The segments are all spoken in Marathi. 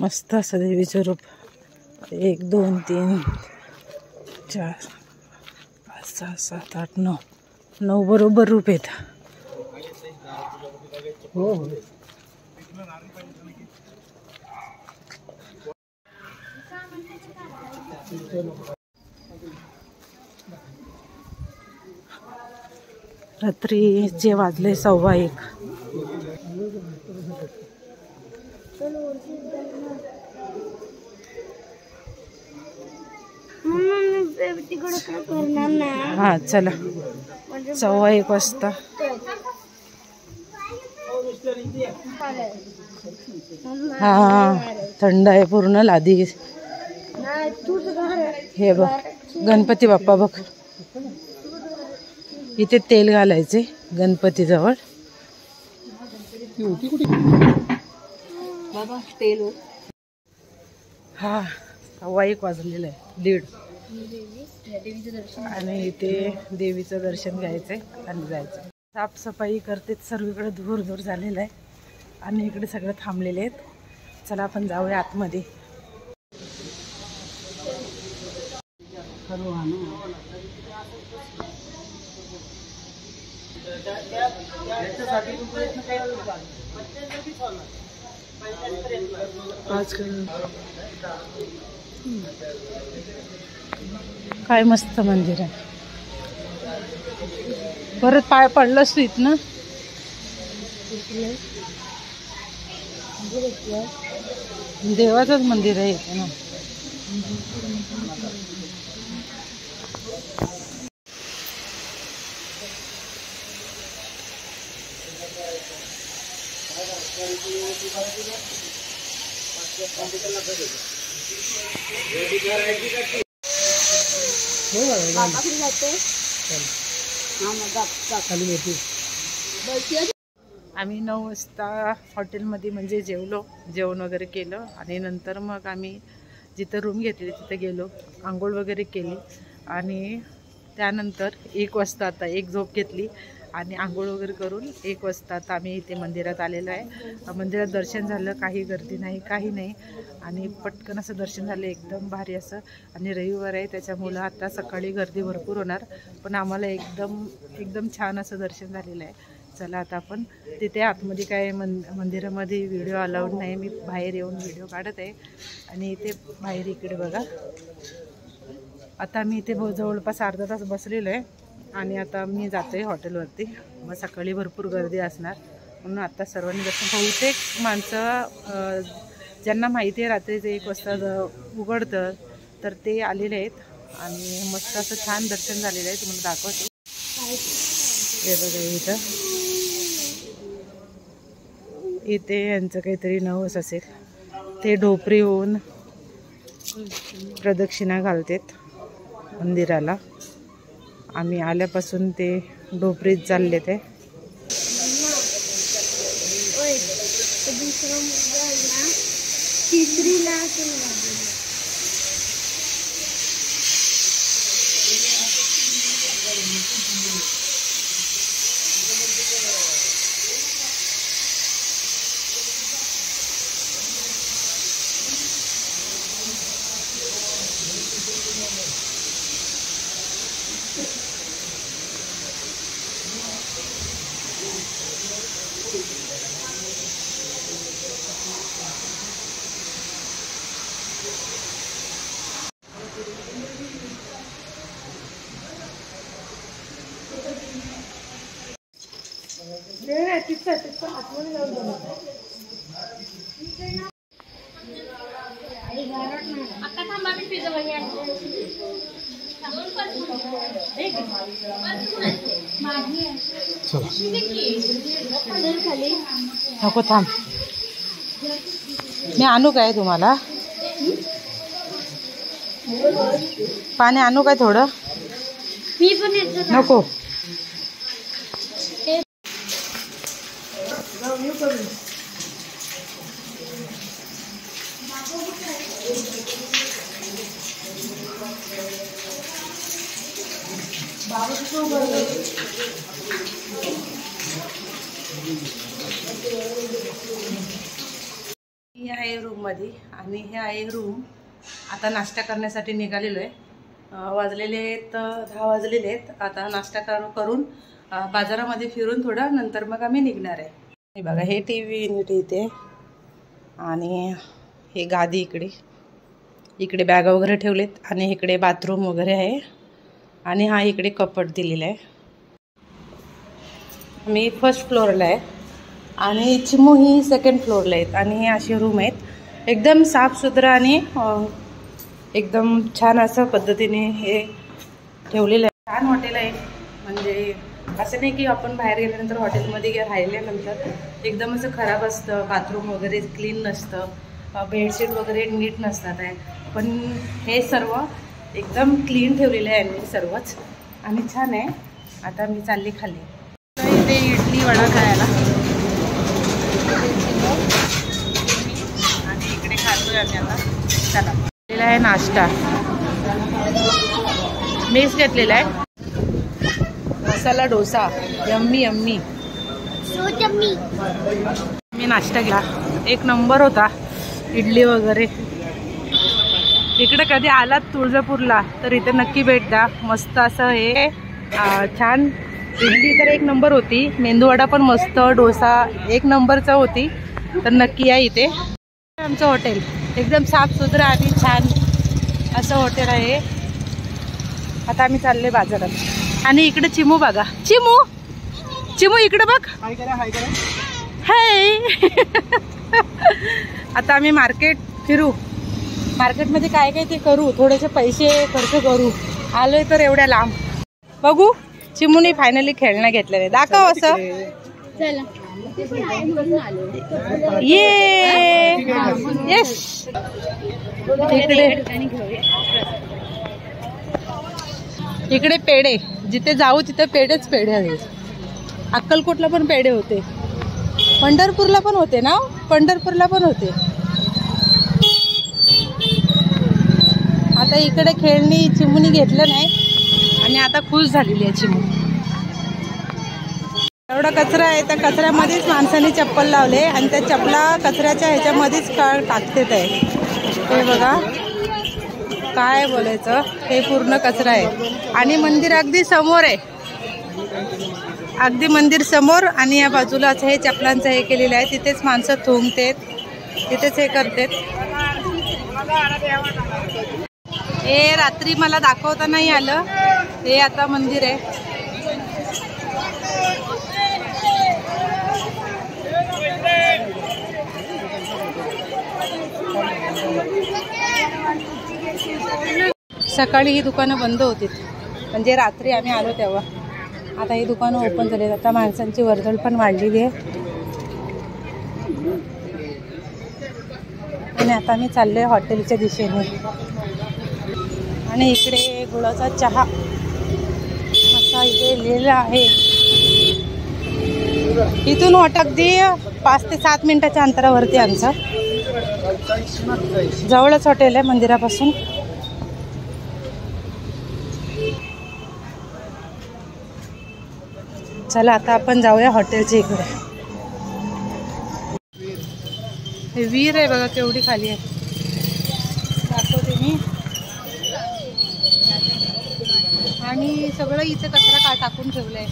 मस्त असं देवीचं रूप. 1 2 3 4 5 6 7 8 9 9 बरोबर रूप आहेत. हो हो. रात्रीचे वाजले 1:15. हा चला 1:15 वाजता. हा थंड आहे पूर्ण लादी. हे बघ गणपती बाप्पा बघ. इथे तेल घालायचे गणपती जवळ. हा 1:15 वाजलेलं आहे 1:30. आणि इथे देवीचं दर्शन घ्यायचंय आणि जायचं. साफसफाई करते सर्वीकडे धूर धूर झालेलं आहे आणि इकडे सगळं थांबलेले आहेत. चला आपण जाऊया आतमध्ये. काय मस्त मंदिर आहे. परत पाय पडलंस तू इथनं. देवाचंच मंदिर आहे इथे ना. आम्ही 9 वाजता हॉटेलमध्ये म्हणजे जेवण वगैरे केलं आणि नंतर मग आम्ही जिथं रूम घेतली तिथे गेलो, आंघोळ वगैरे केली आणि त्यानंतर 1 वाजता आता एक झोप घेतली आणि आंघोळ वगैरे करून 1 वाजता आता आम्ही इथे मंदिरात आलेलो आहे. मंदिरात दर्शन झालं, काही गर्दी नाही काही नाही आणि पटकन असं दर्शन झालं एकदम भारी असं. आणि रविवार आहे त्याच्यामुळं आता सकाळी गर्दी भरपूर होणार, पण आम्हाला एकदम छान असं दर्शन झालेलं आहे. चला आता आपण तिथे आतमध्ये काय मंदिरामध्ये व्हिडिओ अलाउड नाही, मी बाहेर येऊन व्हिडिओ काढत आहे. आणि इथे बाहेर इकडे बघा, आता मी इथे जवळपास अर्धा तास बसलेलो आहे आणि आता मी जातो आहे हॉटेलवरती. मग सकाळी भरपूर गर्दी असणार म्हणून आता सर्वांनी दर्शन. बहुतेक माणसं ज्यांना माहिती आहे रात्रीचं 1 वाजता उघडतं तर ते आलेले आहेत आणि मस्त असं छान दर्शन झालेलं आहे. तुम्हाला दाखवते. हे बघा इथे यांचं काहीतरी नवस असेल, ते ढोपरी होऊन प्रदक्षिणा घालतात मंदिराला. आम्ही आल्यापासून ते ढोपरीत चालले ते. नको थांब, मी आणू काय तुम्हाला पाणी आणू काय थोडं? नको मी आहे रूममध्ये आणि हे आहे रूम. आता नाश्ता करण्यासाठी निघालेलो आहे. वाजलेले आहेत 10 वाजलेले आहेत. आता नाश्ता करून बाजारामध्ये फिरून थोडं नंतर मग आम्ही निघणार आहे. हे बघा, हे TV युनिट इथे आणि हे गादी इकडे बॅग वगैरे ठेवलेत आणि इकडे बाथरूम वगैरे आहे आणि हा इकडे कपाट दिलेला आहे. मी फर्स्ट फ्लोअरला आहे आणि चिमू ही सेकंड फ्लोअरला आहेत आणि हे असे रूम आहेत. एकदम साफसुथरं आणि एकदम छान असं पद्धतीने हे ठेवलेलं आहे. छान हॉटेल आहे. म्हणजे असं नाही की आपण बाहेर गेल्यानंतर हॉटेलमध्ये राहिल्यानंतर एकदम असं खराब असतं, बाथरूम वगैरे क्लीन नसतं, बेडशीट वगैरे नीट नसतात आहे. पण हे सर्व एकदम क्लीन ठेवलेलं आहे यांनी सर्वच आणि छान आहे. आता मी चालली खाली. इथे इडली वडा खायला आणि इकडे खातोय आम्ही आता. चला, घेतलेला आहे नाश्ता. मेस घेतलेला आहे. Masala dosa yummy yummy. मी नाश्ता केला, एक नंबर होता. इडली वगैरे. इकडे कधी आलात तुळजापूरला तर इथे नक्की भेट द्या. मस्त असं हे छान. इडली तर एक नंबर होती, मेंदूवडा पण मस्त, डोसा एक नंबरचा होती. तर नक्की या इथे. आमचं हॉटेल एकदम साफसुथरं आणि छान असं हॉटेल आहे. आता आम्ही चालले बाजारात आणि इकडे चिमू बघा. चिमू इकडे बघ. हाय. आता आम्ही मार्केट फिरू. मार्केटमध्ये काय काय ते करू, थोडेसे पैसे खर्च करू. आलोय तर एवढ्या लांब. बघू. चिमूने फायनली खेळणं घेतलेले. दाखव असं. ये यस. इकडे पेढे. जिथे जाऊ तिथे पेढेच पेढे हवे. अक्कलकोटला पण पेढे होते, पंढरपूरला पण होते ना. पंढरपूरला पण होते. आता इकडे खेळणी चिमूनी घेतलं नाही आणि आता खुश झालेली आहे चिमू. एवढा कचरा आहे, त्या कचऱ्यामध्येच माणसाने चप्पल लावले आणि त्या चप्पला कचऱ्याच्या ह्याच्यामध्येच टाकते ते. हे बघा, काय बोलायचं. हे पूर्ण कचरा आहे आणि मंदिर अगदी समोर आहे. अगदी मंदिर समोर आणि या बाजूला असं हे चपलांचं हे केलेलं आहे. तिथेच माणसं थुंकतेत, तिथेच हे करतेत. हे रात्री मला दाखवता नाही आलं. हे आता मंदिर आहे. सकाळी ही दुकानं बंद होती, म्हणजे रात्री आम्ही आलो तेव्हा. आता ही दुकानं ओपन झाली. आता माणसांची वर्दळ पण वाढलेली आहे आणि आता आम्ही चाललोय हॉटेलच्या दिशेने. आणि इकडे गुळाचा चहा असा इथे लिहिलेला आहे. इथून हॉटेल अगदी 5 ते 7 मिनिटाच्या अंतरावरती आमचं. जवळच हॉटेल आहे मंदिरापासून. चला आता आपण जाऊया हॉटेलच्या इकडे. हे विहीर आहे बघा केवढी खाली आहे. दाखवते मी. आणि सगळं इथे कचरा टाकून ठेवलंय.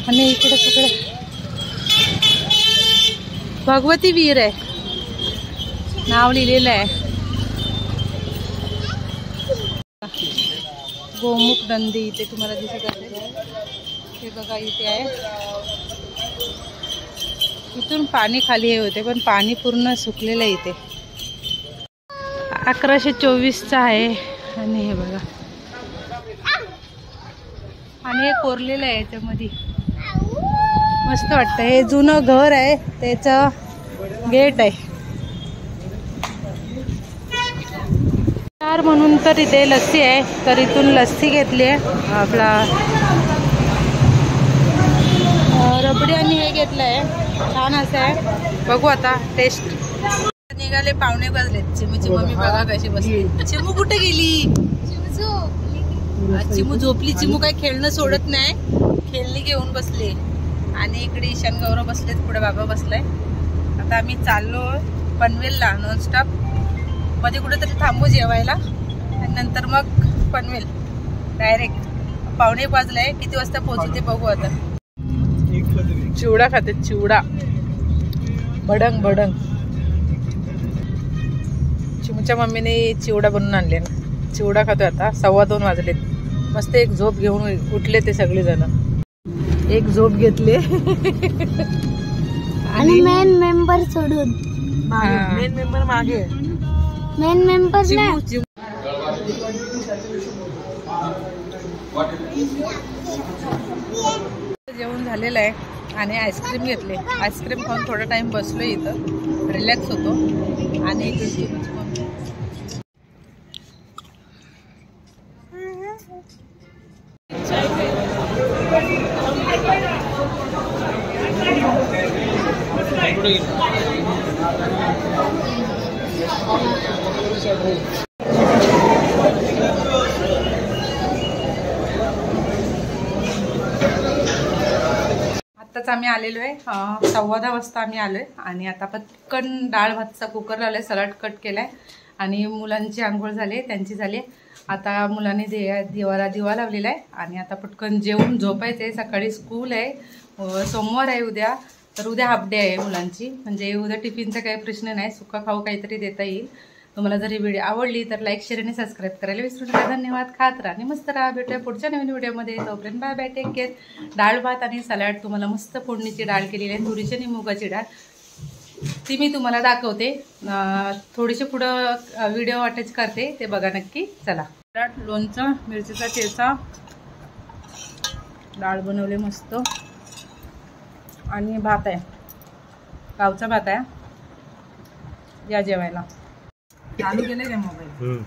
आणि इकडे सगळं भगवती विहीर आहे, नाव लिहिलेलं आहे. गोमुख नंदी इथे तुम्हाला दिसत असेल. हे बघा इथे आहे. इथून पाणी खाली हे होते पण पाणी पूर्ण सुकलेलं आहे इथे. 1124चा आहे आणि हे बघा. आणि हे कोरलेलं आहे याच्यामध्ये. मस्त वाटतं. हे जुनं घर आहे, त्याचं गेट आहे. म्हणून तर इथे लस्सी आहे, तर इथून लस्सी घेतली आहे. आपला रबडी आणि हे घेतलं आहे. छान असं आहे. बघू आता टेस्ट. निघाले, पावणे वाजलेत. चिमूची मम्मी बघा कशी बसली. चिमू कुठे गेली? चिमू झोपली. चिमू काही खेळणं सोडत नाही, खेळणी घेऊन बसली. आणि इकडे ईशान गौरव बसलेत, पुढे बाबा बसलाय. आता आम्ही चाललो पनवेलला नॉनस्टॉप. मध्ये कुठेतरी थांबू जेवायला आणि नंतर मग पनवेल डायरेक्ट. 1:15 वाजलाय. किती वाजता पोहोचू ते बघू आता. चिवडा खाते, चिवडा भडंग भडंग. चिमूच्या मम्मीने चिवडा बनवून आणले ना, चिवडा खातोय आता. 2:15 वाजलेत. मस्त एक झोप घेऊन उठले ते सगळे जण. एक झोप घेतले आणि मेन मेंबर सोडून. मेन मेंबर मागे. मेन मेंबर जेवण झालेलं आहे आणि आईस्क्रीम घेतले. आईस्क्रीम खाऊन थोडा टाइम बसलो इथं, रिलॅक्स होतो. आणि आत्ताच आम्ही आलेलो आहे. 10:15 वाजता आम्ही आलोय. आणि आता पटकन डाळ भातचा कुकर लावलाय, सलाड कट केलाय आणि मुलांची आंघोळ झाली, त्यांची झाली. आता मुलांनी दिवा लावलेला आहे आणि आता पटकन जेवून झोपायचे. सकाळी स्कूल आहे, सोमवार आहे उद्या. तर उद्या हाफ डे आहे मुलांची, म्हणजे उद्या टिफिनचा काही प्रश्न नाही, सुका खाऊ काहीतरी देता येईल. तुम्हाला जर ही व्हिडिओ आवडली तर लाईक, शेअर आणि सबस्क्राईब करायला विसरू नका. धन्यवाद. खात राहा आणि मस्त राहा. भेटूया पुढच्या नवीन व्हिडिओमध्ये. तोपर्यंत बाय बाय, टेक केअर. डाळ भात आणि सलाड तुम्हाला मस्त फोडणीची डाळ केलेली आहे, तुरीची आणि मुगाची डाळ, ती मी तुम्हाला दाखवते. थोडीशी पुढं व्हिडिओ अटॅच करते, ते बघा नक्की. चला. लोणचं, मिरचीचा ठेचा, डाळ बनवले मस्त आणि भात आहे, गावचा भात आहे. या जेवायला. चालू केले का मोबाईल?